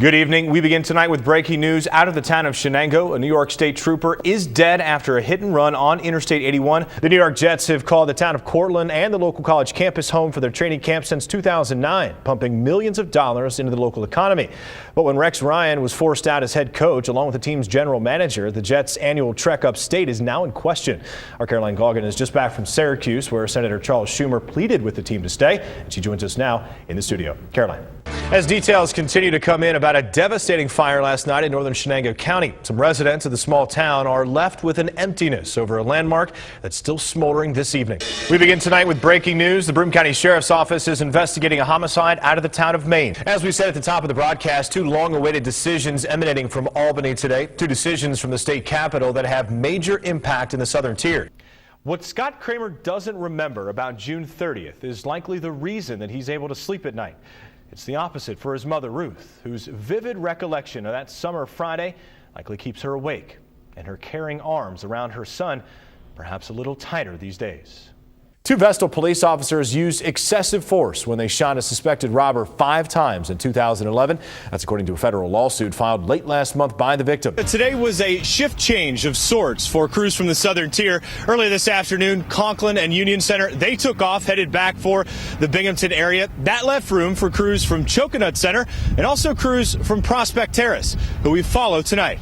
Good evening. We begin tonight with breaking news out of the town of Shenango. A New York State trooper is dead after a hit and run on Interstate 81. The New York Jets have called the town of Cortland and the local college campus home for their training camp since 2009, pumping millions of dollars into the local economy. But when Rex Ryan was forced out as head coach, along with the team's general manager, the Jets' annual trek upstate is now in question. Our Caroline Goggin is just back from Syracuse, where Senator Charles Schumer pleaded with the team to stay, and she joins us now in the studio. Caroline. As details continue to come in about a devastating fire last night in northern Shenango County, some residents of the small town are left with an emptiness over a landmark that's still smoldering this evening. We begin tonight with breaking news. The Broome County Sheriff's Office is investigating a homicide out of the town of Maine. As we said at the top of the broadcast, two long-awaited decisions emanating from Albany today. Two decisions from the state capitol that have major impact in the southern tier. What Scott Kramer doesn't remember about June 30th is likely the reason that he's able to sleep at night. It's the opposite for his mother, Ruth, whose vivid recollection of that summer Friday likely keeps her awake, and her caring arms around her son perhaps a little tighter these days. Two Vestal police officers used excessive force when they shot a suspected robber 5 times in 2011. That's according to a federal lawsuit filed late last month by the victim. Today was a shift change of sorts for crews from the southern tier. Earlier this afternoon, Conklin and Union Center, they took off, headed back for the Binghamton area. That left room for crews from Coconut Center and also crews from Prospect Terrace, who we follow tonight.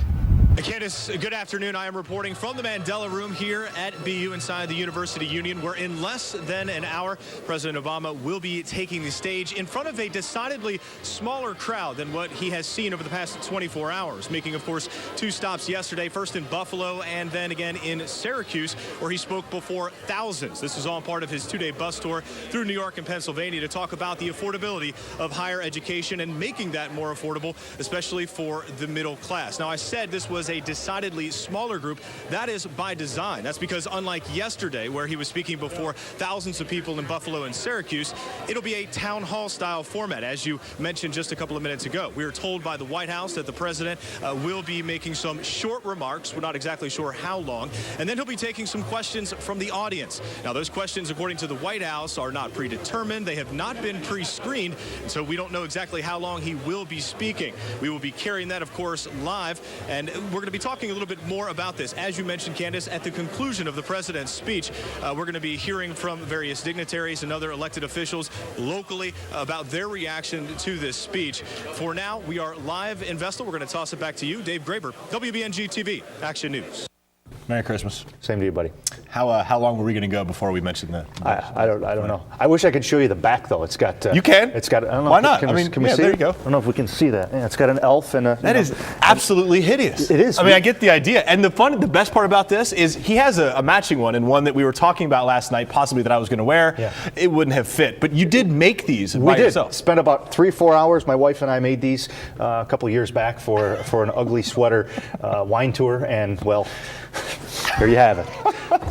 Candace, good afternoon. I am reporting from the Mandela Room here at BU inside the University Union, where in less than an hour, President Obama will be taking the stage in front of a decidedly smaller crowd than what he has seen over the past 24 hours, making, of course, 2 stops yesterday, first in Buffalo and then again in Syracuse, where he spoke before thousands. This is all part of his 2-day bus tour through New York and Pennsylvania to talk about the affordability of higher education and making that more affordable, especially for the middle class. Now, I said this was a decidedly smaller group. That is by design. That's because unlike yesterday, where he was speaking before thousands of people in Buffalo and Syracuse, it'll be a town hall style format, as you mentioned just a couple of minutes ago. We were told by the White House that the president will be making some short remarks. We're not exactly sure how long. And then he'll be taking some questions from the audience. Now, those questions, according to the White House, are not predetermined. They have not been pre-screened, so we don't know exactly how long he will be speaking. We will be carrying that, of course, live, and we're going to be talking a little bit more about this. As you mentioned, Candace, at the conclusion of the president's speech, we're going to be hearing from various dignitaries and other elected officials locally about their reaction to this speech. For now, we are live in Vestal. We're going to toss it back to you, Dave Greber, WBNG TV, Action News. Merry Christmas. Same to you, buddy. How long were we going to go before we mentioned that? I don't know. I wish I could show you the back, though. It's got. You can. It's got. I don't know. Why not? Can we see there it? you go. I don't know if we can see that. Yeah, it's got an elf and a. That is absolutely hideous. It is. I mean, I get the idea. And the best part about this is he has a matching one, and one that we were talking about last night, possibly that I was going to wear. Yeah. It wouldn't have fit, but you did make these by yourself. Spent about 3-4 hours. My wife and I made these a couple years back for an ugly sweater wine tour, and well. There you have it.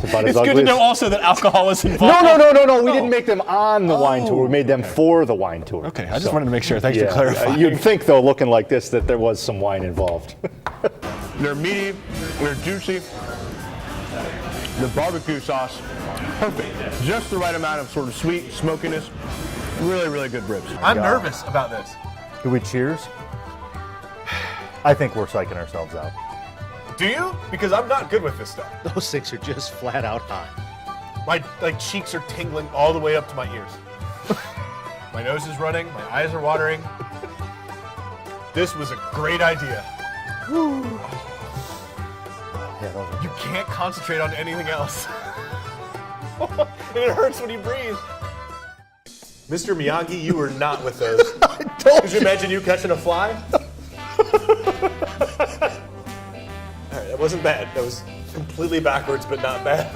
It's good to know also that alcohol was involved. No. We didn't make them on the wine tour. We made them for the wine tour. Okay, I just wanted to make sure. Thanks for clarifying. You'd think, though, looking like this, that there was some wine involved. They're meaty, they're juicy. The barbecue sauce, perfect. Just the right amount of sort of sweet smokiness. Really, really good ribs. I'm nervous about this. Do we cheers? I think we're psyching ourselves out. Do you? Because I'm not good with this stuff. Those things are just flat out hot. My cheeks are tingling all the way up to my ears. My nose is running. My eyes are watering. This was a great idea. Yeah, you can't concentrate on anything else. And it hurts when you breathe. Mr. Miyagi, you were not with those. Could you imagine you catching a fly? That wasn't bad. That was completely backwards, but not bad.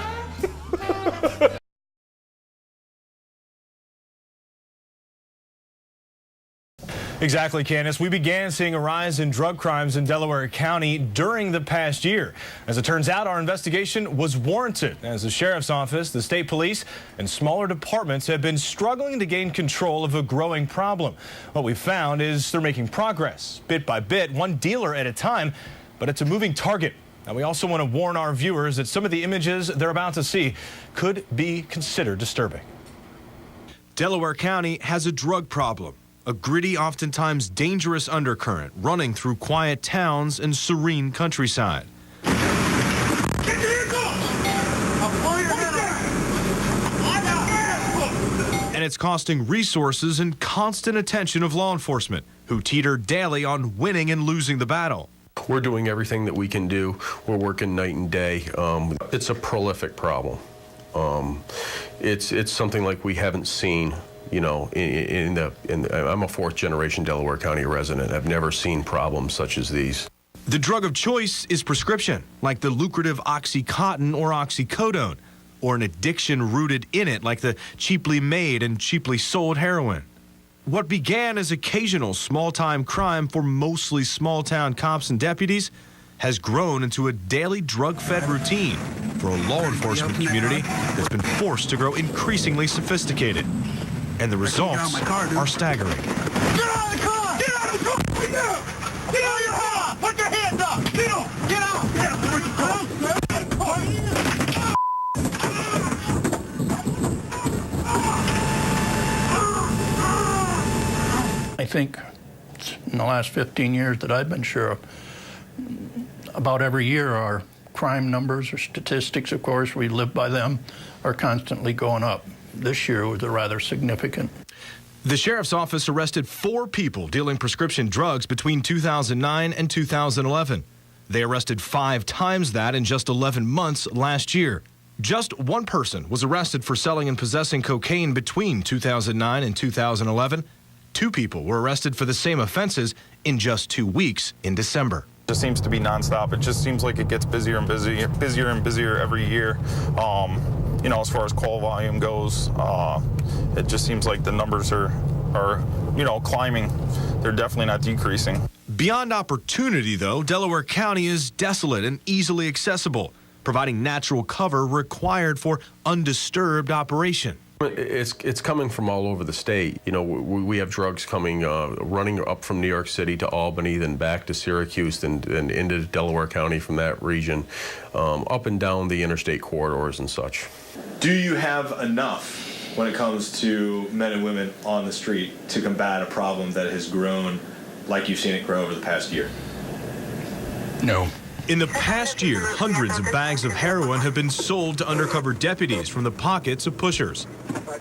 Exactly, Candace. We began seeing a rise in drug crimes in Delaware County during the past year. As it turns out, our investigation was warranted, as the sheriff's office, the state police, and smaller departments have been struggling to gain control of a growing problem. What we found is they're making progress, bit by bit, one dealer at a time, but it's a moving target. And we also want to warn our viewers that some of the images they're about to see could be considered disturbing. Delaware County has a drug problem. a gritty, oftentimes dangerous undercurrent running through quiet towns and serene countryside. And it's costing resources and constant attention of law enforcement, who teeter daily on winning and losing the battle. We're doing everything that we can do. We're working night and day. It's a prolific problem. It's something like we haven't seen. You know, I'm a fourth-generation Delaware County resident. I've never seen problems such as these. The drug of choice is prescription, like the lucrative Oxycontin or oxycodone, or an addiction rooted in it, like the cheaply made and cheaply sold heroin. What began as occasional small-time crime for mostly small-town cops and deputies has grown into a daily drug-fed routine for a law enforcement community that's been forced to grow increasingly sophisticated. And the results are staggering. Get out of the car! Get out of the car! Get out! Get out of your car! Put your hands up! Get out! Get out! Get out! I think in the last 15 years that I've been sheriff, about every year our crime numbers or statistics, of course, we live by them, are constantly going up. This year was rather significant. The sheriff's office arrested 4 people dealing prescription drugs between 2009 and 2011. They arrested 5 times that in just 11 months last year. Just 1 person was arrested for selling and possessing cocaine between 2009 and 2011. 2 people were arrested for the same offenses in just 2 weeks in December. It just seems to be nonstop. It just seems like it gets busier and busier every year. You know, as far as call volume goes, it just seems like the numbers are you know, climbing. They're definitely not decreasing. Beyond opportunity, though, Delaware County is desolate and easily accessible, providing natural cover required for undisturbed operation. It's coming from all over the state. You know, we have drugs coming, running up from New York City to Albany, then back to Syracuse, and into Delaware County from that region, up and down the interstate corridors and such. Do you have enough when it comes to men and women on the street to combat a problem that has grown like you've seen it grow over the past year? No. In the past year, hundreds of bags of heroin have been sold to undercover deputies from the pockets of pushers.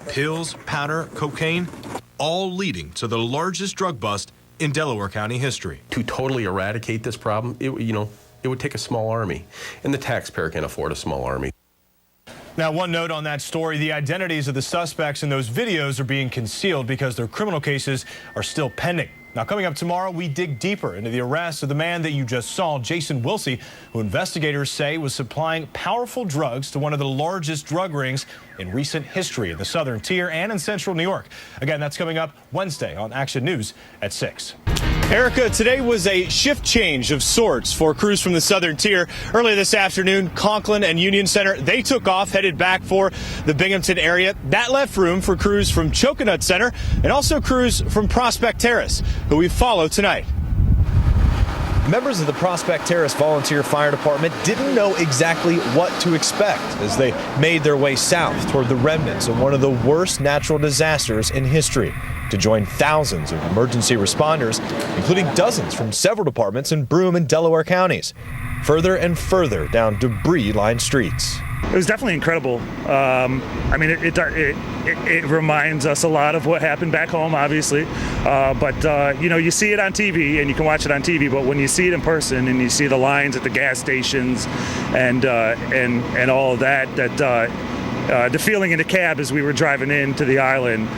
Pills, powder, cocaine, all leading to the largest drug bust in Delaware County history. To totally eradicate this problem, it would take a small army, and the taxpayer can't afford a small army. Now, one note on that story, the identities of the suspects in those videos are being concealed because their criminal cases are still pending. Now, coming up tomorrow, we dig deeper into the arrest of the man that you just saw, Jason Wilsey, who investigators say was supplying powerful drugs to one of the largest drug rings in recent history in the Southern Tier and in Central New York. Again, that's coming up Wednesday on Action News at 6. Erica, today was a shift change of sorts for crews from the Southern Tier. Earlier this afternoon, Conklin and Union Center, they took off, headed back for the Binghamton area. That left room for crews from Coconut Center and also crews from Prospect Terrace, who we follow tonight. Members of the Prospect Terrace Volunteer Fire Department didn't know exactly what to expect as they made their way south toward the remnants of one of the worst natural disasters in history, to join thousands of emergency responders, including dozens from several departments in Broome and Delaware counties, further and further down debris-lined streets. It was definitely incredible. I mean, it reminds us a lot of what happened back home, obviously. But you know, you see it on TV and you can watch it on TV, but when you see it in person and you see the lines at the gas stations and all of that, the feeling in the cab as we were driving into the island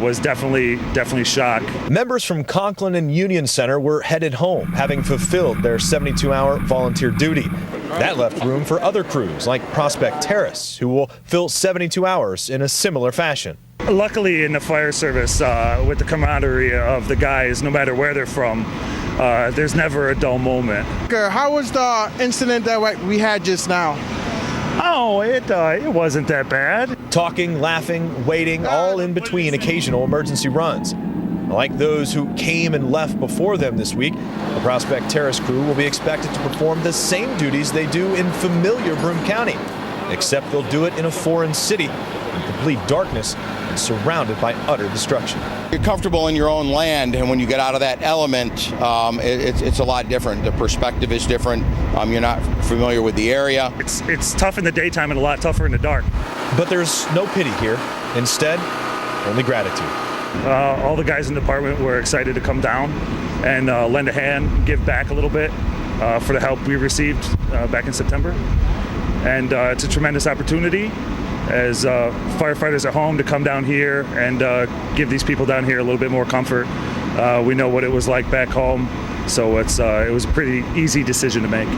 was definitely shock. Members from Conklin and Union Center were headed home, having fulfilled their 72-hour volunteer duty. That left room for other crews like Prospect Terrace, who will fill 72 hours in a similar fashion. Luckily, in the fire service, with the camaraderie of the guys, no matter where they're from, there's never a dull moment. How was the incident that we had just now? Oh, it wasn't that bad. Talking, laughing, waiting, all in between occasional emergency runs. Like those who came and left before them this week, the Prospect Terrace crew will be expected to perform the same duties they do in familiar Broome County, except they'll do it in a foreign city, in complete darkness, and surrounded by utter destruction. You're comfortable in your own land, and when you get out of that element, it's a lot different. The perspective is different. You're not familiar with the area. It's tough in the daytime and a lot tougher in the dark. But there's no pity here. Instead, only gratitude. All the guys in the department were excited to come down and lend a hand, give back a little bit for the help we received back in September. And it's a tremendous opportunity as firefighters at home to come down here and give these people down here a little bit more comfort. We know what it was like back home, so it was a pretty easy decision to make.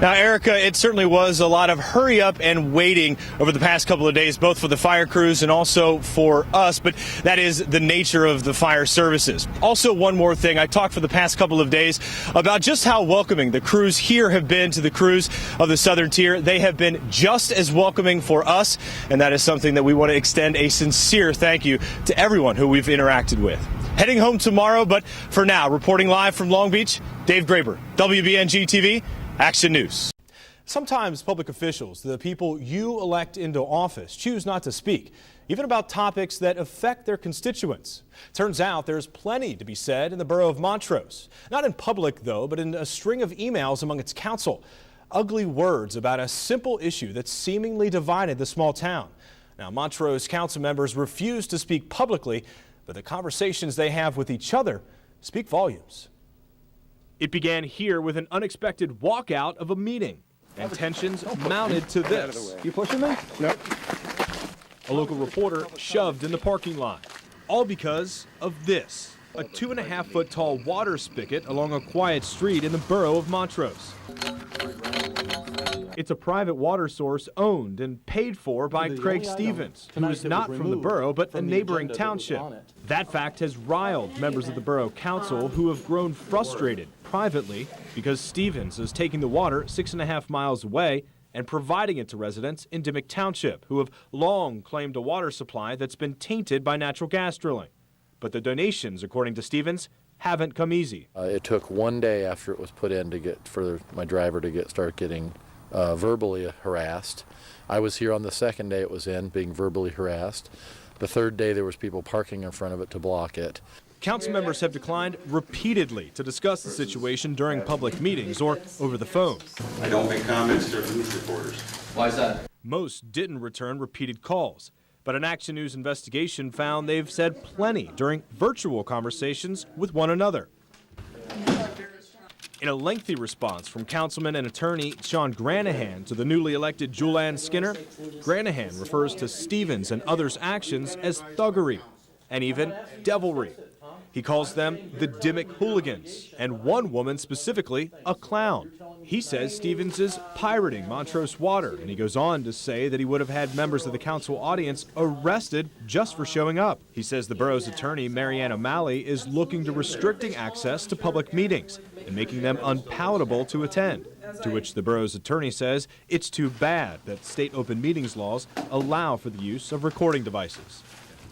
Now, Erica, it certainly was a lot of hurry up and waiting over the past couple of days, both for the fire crews and also for us, but that is the nature of the fire services. Also, one more thing, I talked for the past couple of days about just how welcoming the crews here have been to the crews of the Southern Tier. They have been just as welcoming for us, and that is something that we want to extend a sincere thank you to everyone who we've interacted with. Heading home tomorrow, but for now, reporting live from Long Beach, Dave Greber, WBNG TV. Action News. Sometimes public officials, the people you elect into office, choose not to speak, even about topics that affect their constituents. Turns out there's plenty to be said in the borough of Montrose. Not in public, though, but in a string of emails among its council. Ugly words about a simple issue that seemingly divided the small town. Now, Montrose council members refuse to speak publicly, but the conversations they have with each other speak volumes. It began here with an unexpected walkout of a meeting, and tensions mounted to this. You pushing me? Nope. A local reporter shoved in the parking lot, all because of this, a 2.5-foot tall water spigot along a quiet street in the borough of Montrose. It's a private water source owned and paid for by Craig Stevens, who is not from the borough but a neighboring township. That fact has riled members of the borough council who have grown frustrated privately because Stevens is taking the water 6.5 miles away and providing it to residents in Dimmick Township who have long claimed a water supply that's been tainted by natural gas drilling. But the donations, according to Stevens, haven't come easy. It took one day after it was put in to get for my driver to start getting verbally harassed. I was here on the second day it was in, being verbally harassed. The third day there was people parking in front of it to block it. Council members have declined repeatedly to discuss the situation during public meetings or over the phone. I don't make comments to news reporters. Why is that? Most didn't return repeated calls, but an Action News investigation found they've said plenty during virtual conversations with one another. In a lengthy response from Councilman and attorney Sean Granahan to the newly elected Julianne Skinner, Granahan refers to Stevens and others' actions as thuggery and even devilry. He calls them the Dimmick hooligans, and one woman specifically a clown. He says Stevens is pirating Montrose water, and he goes on to say that he would have had members of the council audience arrested just for showing up. He says the borough's attorney, Marianne O'Malley, is looking to restricting access to public meetings and making them unpalatable to attend, to which the borough's attorney says it's too bad that state open meetings laws allow for the use of recording devices.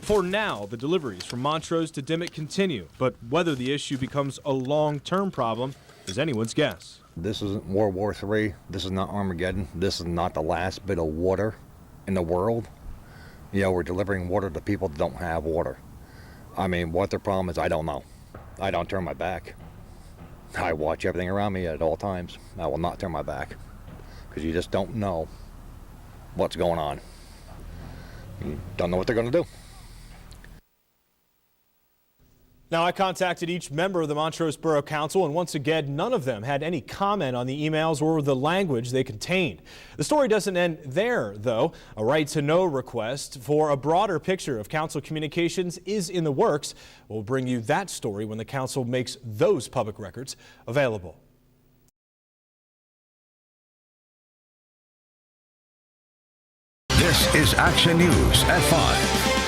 For now, the deliveries from Montrose to Dimmick continue, but whether the issue becomes a long-term problem is anyone's guess. This isn't World War III. This is not Armageddon. This is not the last bit of water in the world. You know, we're delivering water to people that don't have water. I mean, what their problem is, I don't know. I don't turn my back. I watch everything around me at all times. I will not turn my back because you just don't know what's going on. You don't know what they're going to do. Now, I contacted each member of the Montrose Borough Council, and once again, none of them had any comment on the emails or the language they contained. The story doesn't end there, though. A right-to-know request for a broader picture of council communications is in the works. We'll bring you that story when the council makes those public records available. This is Action News at 5.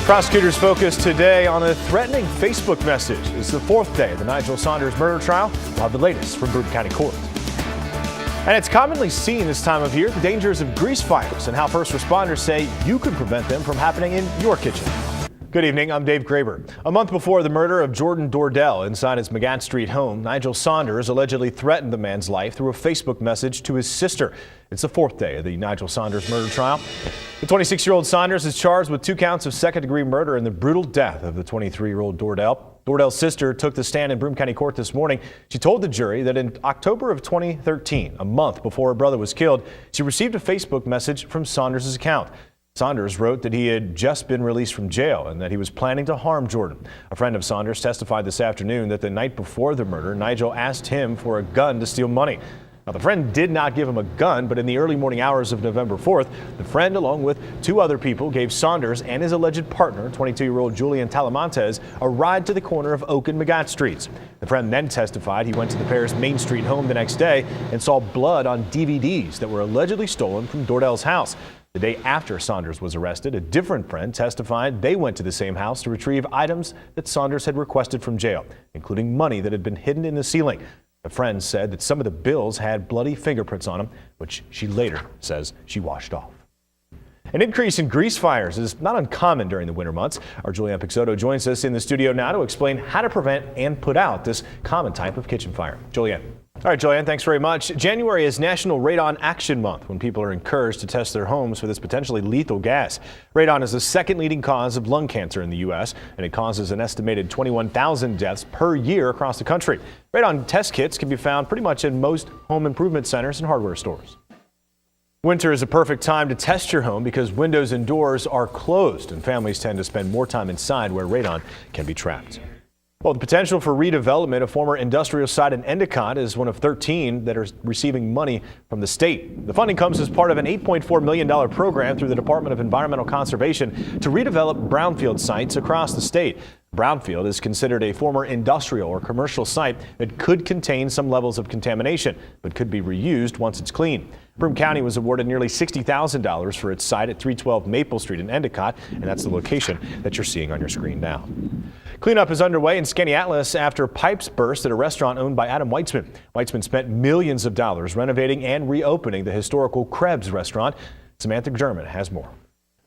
Prosecutors focused today on a threatening Facebook message. It's the fourth day of the Nigel Saunders murder trial. We'll have the latest from Brewton County Court. And it's commonly seen this time of year, the dangers of grease fires and how first responders say you can prevent them from happening in your kitchen. Good evening, I'm Dave Greber. A month before the murder of Jordan Dordell inside his McGatt Street home, Nigel Saunders allegedly threatened the man's life through a Facebook message to his sister. It's the fourth day of the Nigel Saunders murder trial. The 26-year-old Saunders is charged with 2 counts of second-degree murder in the brutal death of the 23-year-old Dordell. Dordell's sister took the stand in Broome County Court this morning. She told the jury that in October of 2013, a month before her brother was killed, she received a Facebook message from Saunders' account. Saunders wrote that he had just been released from jail and that he was planning to harm Jordan. A friend of Saunders testified this afternoon that the night before the murder, Nigel asked him for a gun to steal money. Now, the friend did not give him a gun, but in the early morning hours of November 4th, the friend, along with 2 other people, gave Saunders and his alleged partner, 22-year-old Julian Talamontes, a ride to the corner of Oak and McGatt Streets. The friend then testified he went to the pair's Main Street home the next day and saw blood on DVDs that were allegedly stolen from Dordell's house. The day after Saunders was arrested, a different friend testified they went to the same house to retrieve items that Saunders had requested from jail, including money that had been hidden in the ceiling. The friend said that some of the bills had bloody fingerprints on them, which she later says she washed off. An increase in grease fires is not uncommon during the winter months. Our Julianne Pixoto joins us in the studio now to explain how to prevent and put out this common type of kitchen fire. Julianne. All right, Julianne, thanks very much. January is National Radon Action Month, when people are encouraged to test their homes for this potentially lethal gas. Radon is the second leading cause of lung cancer in the U.S., and it causes an estimated 21,000 deaths per year across the country. Radon test kits can be found pretty much in most home improvement centers and hardware stores. Winter is a perfect time to test your home because windows and doors are closed, and families tend to spend more time inside where radon can be trapped. Well, the potential for redevelopment of former industrial site in Endicott is one of 13 that are receiving money from the state. The funding comes as part of an $8.4 million program through the Department of Environmental Conservation to redevelop brownfield sites across the state. Brownfield is considered a former industrial or commercial site that could contain some levels of contamination, but could be reused once it's clean. Broome County was awarded nearly $60,000 for its site at 312 Maple Street in Endicott, and that's the location that you're seeing on your screen now. Cleanup is underway in Skaneateles after pipes burst at a restaurant owned by Adam Weitzman. Weitzman spent millions of dollars renovating and reopening the historical Krebs restaurant. Samantha German has more.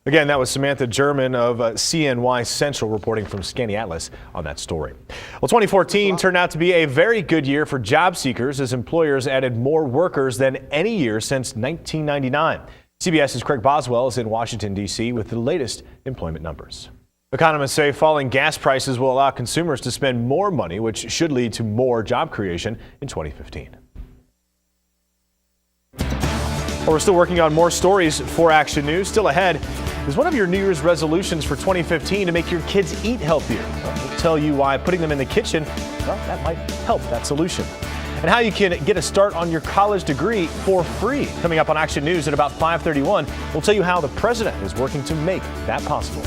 Again, that was Samantha German of CNY Central reporting from Skaneateles on that story. Well, 2014 turned out to be a very good year for job seekers as employers added more workers than any year since 1999. CBS's Craig Boswell is in Washington, D.C. with the latest employment numbers. Economists say falling gas prices will allow consumers to spend more money, which should lead to more job creation in 2015. Well, we're still working on more stories for Action News. Still ahead is one of your New Year's resolutions for 2015 to make your kids eat healthier. We'll tell you why putting them in the kitchen, well, that might help that solution. And how you can get a start on your college degree for free. Coming up on Action News at about 5:31, we'll tell you how the president is working to make that possible.